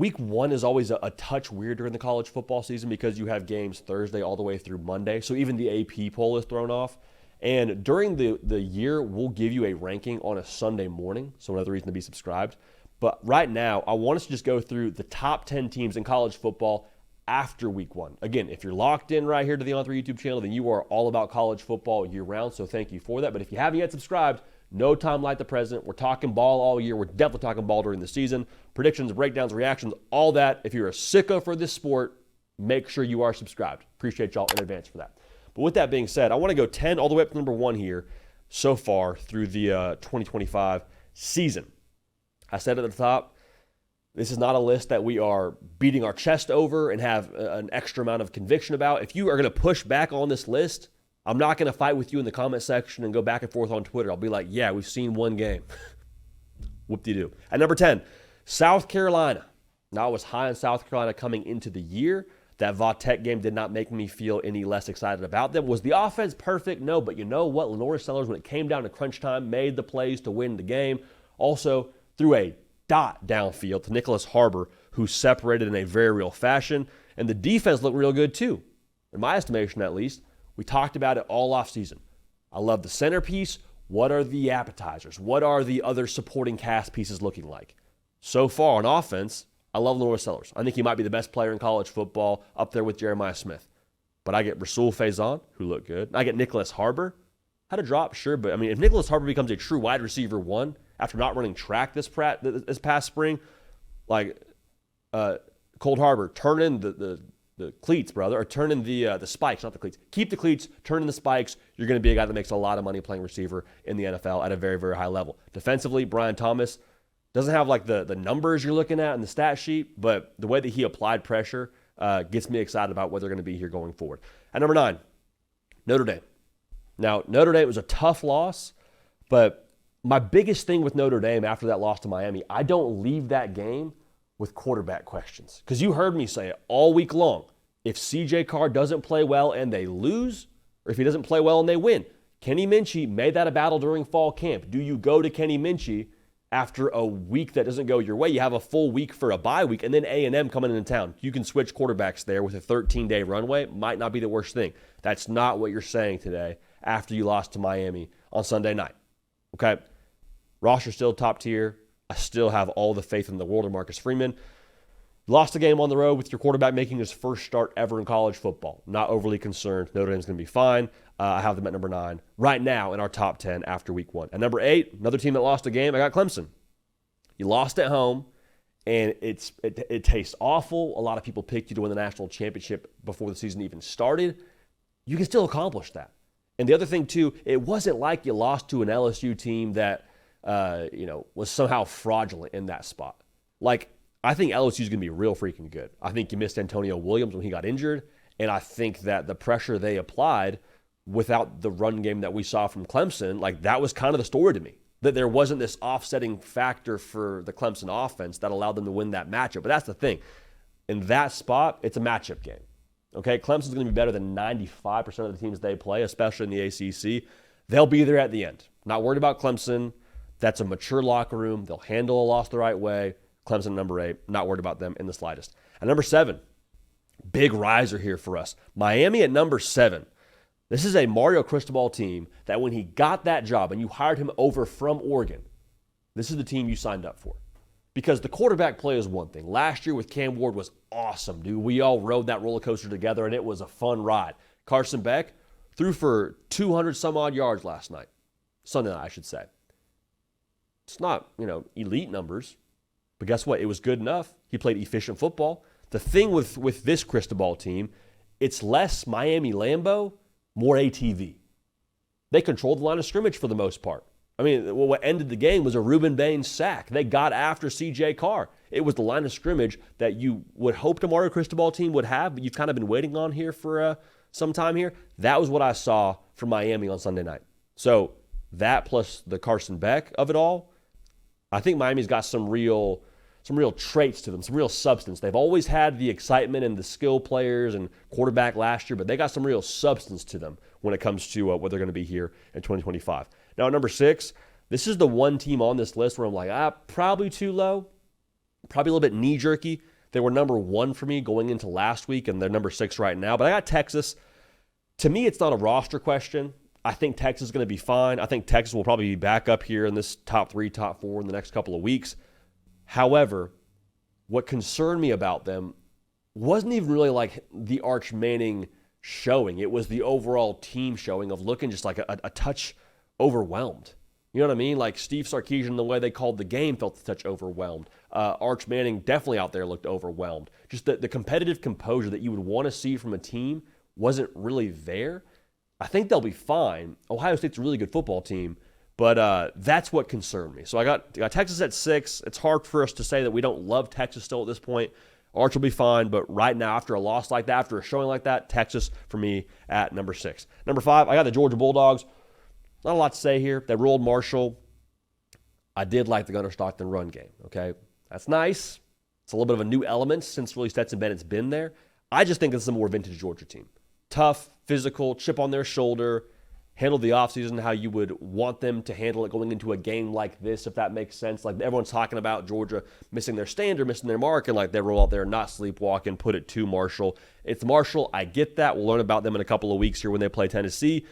week one is always a touch weird during the college football season because you have games Thursday all the way through Monday. So even the AP poll is thrown off. And during the year, we'll give you a ranking on a Sunday morning. So another reason to be subscribed. But right now, I want us to just go through the top 10 teams in college football after week one. Again, if you're locked in right here to the On3 YouTube channel, then you are all about college football year round. So thank you for that. But if you haven't yet subscribed, no time like the present. We're talking ball all year. We're definitely talking ball during the season. Predictions, breakdowns, reactions, all that. If you're a sicko for this sport, make sure you are subscribed. Appreciate y'all in advance for that. But with that being said, I want to go 10 all the way up to number 1 here so far through the 2025 season. I said at the top, this is not a list that we are beating our chest over and have an extra amount of conviction about. If you are going to push back on this list, I'm not going to fight with you in the comment section and go back and forth on Twitter. I'll be like, yeah, we've seen one game. Whoop-de-doo. At number 10, South Carolina. Now, I was high on South Carolina coming into the year. That Va Tech game did not make me feel any less excited about them. Was the offense perfect? No, but you know what? Lenore Sellers, when it came down to crunch time, made the plays to win the game. Also, threw a dot downfield to Nicholas Harbor, who separated in a very real fashion. And the defense looked real good, too, in my estimation at least. We talked about it all offseason. I love the centerpiece. What are the appetizers? What are the other supporting cast pieces looking like? So far on offense, I love Lenore Sellers. I think he might be the best player in college football, up there with Jeremiah Smith. But I get Rasul Faison, who looked good. I get Nicholas Harbor. Had a drop, sure, but I mean, if Nicholas Harbor becomes a true wide receiver 1 after not running track this past spring, like Cold Harbor, turn in the cleats, brother, or turn in the spikes, not the cleats. Keep the cleats, turn in the spikes. You're going to be a guy that makes a lot of money playing receiver in the NFL at a very, very high level. Defensively, Brian Thomas doesn't have like the numbers you're looking at in the stat sheet, but the way that he applied pressure gets me excited about what they're going to be here going forward. At number 9, Notre Dame. Now, Notre Dame was a tough loss, but my biggest thing with Notre Dame after that loss to Miami, I don't leave that game with quarterback questions. Because you heard me say it all week long. If CJ Carr doesn't play well and they lose, or if he doesn't play well and they win, Kenny Minchey made that a battle during fall camp. Do you go to Kenny Minchey after a week that doesn't go your way? You have a full week for a bye week, and then A&M coming into town. You can switch quarterbacks there with a 13-day runway. Might not be the worst thing. That's not what you're saying today after you lost to Miami on Sunday night. Okay? Roster still top tier. I still have all the faith in the world in Marcus Freeman. Lost a game on the road with your quarterback making his first start ever in college football. Not overly concerned. Notre Dame's going to be fine. I have them at number 9 right now in our top 10 after week 1. At number 8, another team that lost a game, I got Clemson. You lost at home, and it tastes awful. A lot of people picked you to win the national championship before the season even started. You can still accomplish that. And the other thing, too, it wasn't like you lost to an LSU team that was somehow fraudulent in that spot. Like, I think LSU is going to be real freaking good. I think you missed Antonio Williams when he got injured, and I think that the pressure they applied without the run game that we saw from Clemson, like that was kind of the story to me, that there wasn't this offsetting factor for the Clemson offense that allowed them to win that matchup. But that's the thing. In that spot, it's a matchup game. Okay, Clemson's going to be better than 95% of the teams they play, especially in the ACC. They'll be there at the end. Not worried about Clemson. That's a mature locker room. They'll handle a loss the right way. Clemson, number 8, not worried about them in the slightest. At number 7, big riser here for us. Miami at number 7. This is a Mario Cristobal team that when he got that job and you hired him over from Oregon, this is the team you signed up for. Because the quarterback play is one thing. Last year with Cam Ward was awesome, dude. We all rode that roller coaster together, and it was a fun ride. Carson Beck threw for 200-some-odd yards last night. Sunday night, I should say. It's not, elite numbers. But guess what? It was good enough. He played efficient football. The thing with this Cristobal team, it's less Miami Lambeau, more ATV. They controlled the line of scrimmage for the most part. I mean, what ended the game was a Reuben Baines sack. They got after CJ Carr. It was the line of scrimmage that you would hope the Mario Cristobal team would have, but you've kind of been waiting on here for some time here. That was what I saw from Miami on Sunday night. So that plus the Carson Beck of it all, I think Miami's got some real traits to them, some real substance. They've always had the excitement and the skill players and quarterback last year, but they got some real substance to them when it comes to what they're going to be here in 2025. Now, at number 6, this is the one team on this list where I'm like, probably too low. probably a little bit knee-jerky. They were number 1 for me going into last week, and they're number 6 right now. But I got Texas. To me, it's not a roster question. I think Texas is going to be fine. I think Texas will probably be back up here in this top 3, top 4 in the next couple of weeks. However, what concerned me about them wasn't even really like the Arch Manning showing. It was the overall team showing of looking just like a touch overwhelmed. You know what I mean? Like Steve Sarkisian, the way they called the game, felt a touch overwhelmed. Arch Manning definitely out there looked overwhelmed. Just the competitive composure that you would want to see from a team wasn't really there. I think they'll be fine. Ohio State's a really good football team, but that's what concerned me. So I got Texas at 6. It's hard for us to say that we don't love Texas still at this point. Arch will be fine, but right now, after a loss like that, after a showing like that, Texas for me at number 6. Number 5, I got the Georgia Bulldogs. Not a lot to say here. They rolled Marshall. I did like the Gunnar Stockton run game, okay? That's nice. It's a little bit of a new element since really Stetson Bennett's been there. I just think it's a more vintage Georgia team. Tough, physical, chip on their shoulder, handle the offseason how you would want them to handle it going into a game like this, if that makes sense. Like everyone's talking about Georgia missing their standard, missing their mark, and like they roll out there not sleepwalking, put it to Marshall. It's Marshall. I get that. We'll learn about them in a couple of weeks here when they play Tennessee.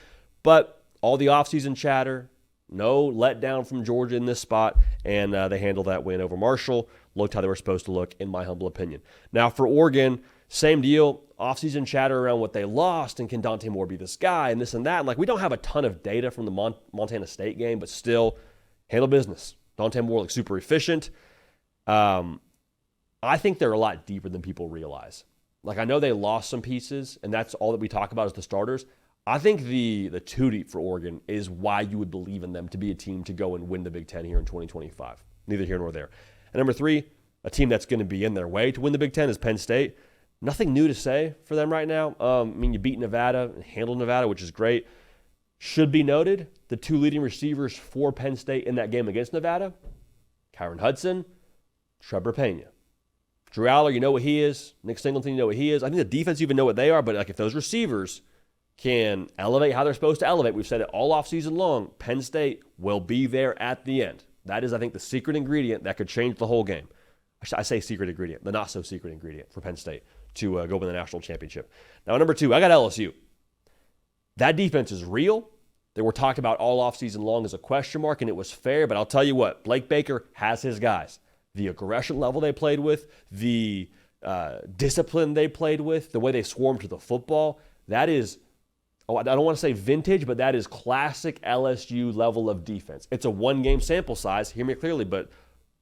But all the offseason chatter, no letdown from Georgia in this spot, and they handled that win over Marshall. Looked how they were supposed to look, in my humble opinion. Now for Oregon, same deal. Offseason chatter around what they lost, and can Dante Moore be this guy, and this and that. And like we don't have a ton of data from the Montana State game, but still, handle business. Dante Moore looks super efficient. I think they're a lot deeper than people realize. Like I know they lost some pieces, and that's all that we talk about is the starters. I think the two deep for Oregon is why you would believe in them to be a team to go and win the Big Ten here in 2025. Neither here nor there. And number 3, a team that's going to be in their way to win the Big Ten is Penn State. Nothing new to say for them right now. I mean, you beat Nevada and handled Nevada, which is great. Should be noted, the 2 leading receivers for Penn State in that game against Nevada, Kyron Hudson, Trevor Pena. Drew Aller, you know what he is. Nick Singleton, you know what he is. I think the defense even know what they are, but like if those receivers can elevate how they're supposed to elevate, we've said it all offseason long, Penn State will be there at the end. That is, I think, the secret ingredient that could change the whole game. I say secret ingredient, the not-so-secret ingredient for Penn State to go win the national championship. Now, number 2, I got LSU. That defense is real. They were talked about all offseason long as a question mark, and it was fair, but I'll tell you what, Blake Baker has his guys. The aggression level they played with, the discipline they played with, the way they swarmed to the football, that is, I don't want to say vintage, but that is classic LSU level of defense. It's a 1-game sample size, hear me clearly, but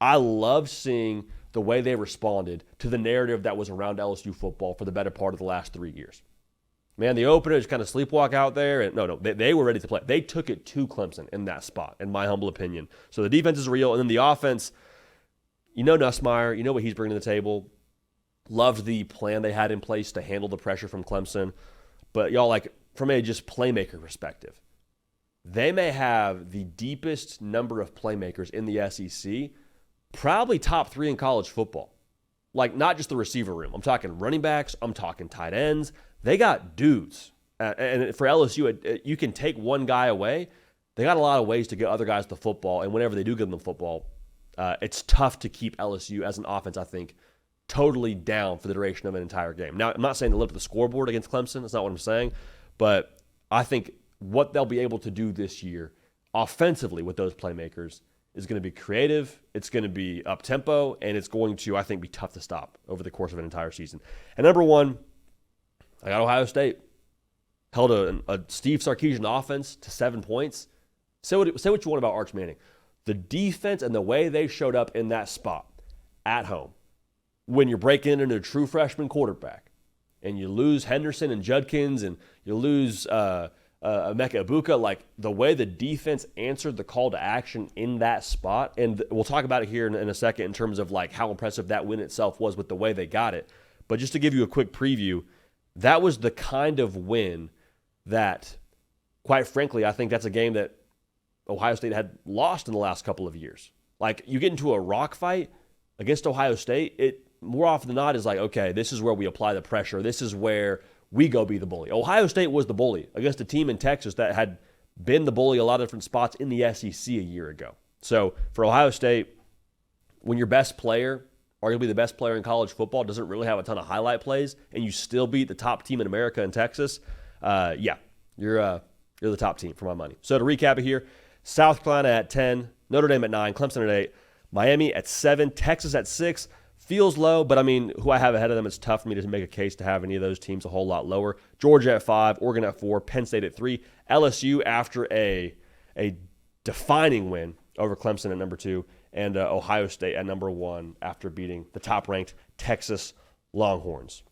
I love seeing the way they responded to the narrative that was around LSU football for the better part of the last 3 years. Man, the opener just kind of sleepwalk out there. And they were ready to play. They took it to Clemson in that spot, in my humble opinion. So the defense is real. And then the offense, you know Nussmeier, you know what he's bringing to the table. Loved the plan they had in place to handle the pressure from Clemson. But y'all, like, from a just playmaker perspective, they may have the deepest number of playmakers in the SEC, probably top 3 in college football. Like, not just the receiver room. I'm talking running backs. I'm talking tight ends. They got dudes. And for LSU, you can take one guy away. They got a lot of ways to get other guys the football. And whenever they do give them the football, it's tough to keep LSU as an offense, I think, totally down for the duration of an entire game. Now, I'm not saying to lift the scoreboard against Clemson. That's not what I'm saying. But I think what they'll be able to do this year offensively with those playmakers is going to be creative, it's going to be up-tempo, and it's going to, I think, be tough to stop over the course of an entire season. And number 1, I got Ohio State. Held a Steve Sarkisian offense to 7 points. Say what you want about Arch Manning. The defense and the way they showed up in that spot at home, when you're breaking into a true freshman quarterback, and you lose Henderson and Judkins, and you lose Emeka Ibuka, like the way the defense answered the call to action in that spot, and we'll talk about it here in a second in terms of like how impressive that win itself was with the way they got it. But just to give you a quick preview, that was the kind of win that, quite frankly, I think that's a game that Ohio State had lost in the last couple of years. Like, you get into a rock fight against Ohio State, it more often than not is like, okay, this is where we apply the pressure. This is where we go be the bully. Ohio State was the bully against a team in Texas that had been the bully a lot of different spots in the SEC a year ago. So for Ohio State, when your best player arguably the best player in college football, doesn't really have a ton of highlight plays, and you still beat the top team in America in Texas, yeah, you're the top team for my money. So to recap it here, South Carolina at 10, Notre Dame at 9, Clemson at 8, Miami at 7, Texas at 6. Feels low, but I mean, who I have ahead of them, it's tough for me to make a case to have any of those teams a whole lot lower. Georgia at 5, Oregon at 4, Penn State at 3, LSU after a defining win over Clemson at number 2, and Ohio State at number 1 after beating the top-ranked Texas Longhorns.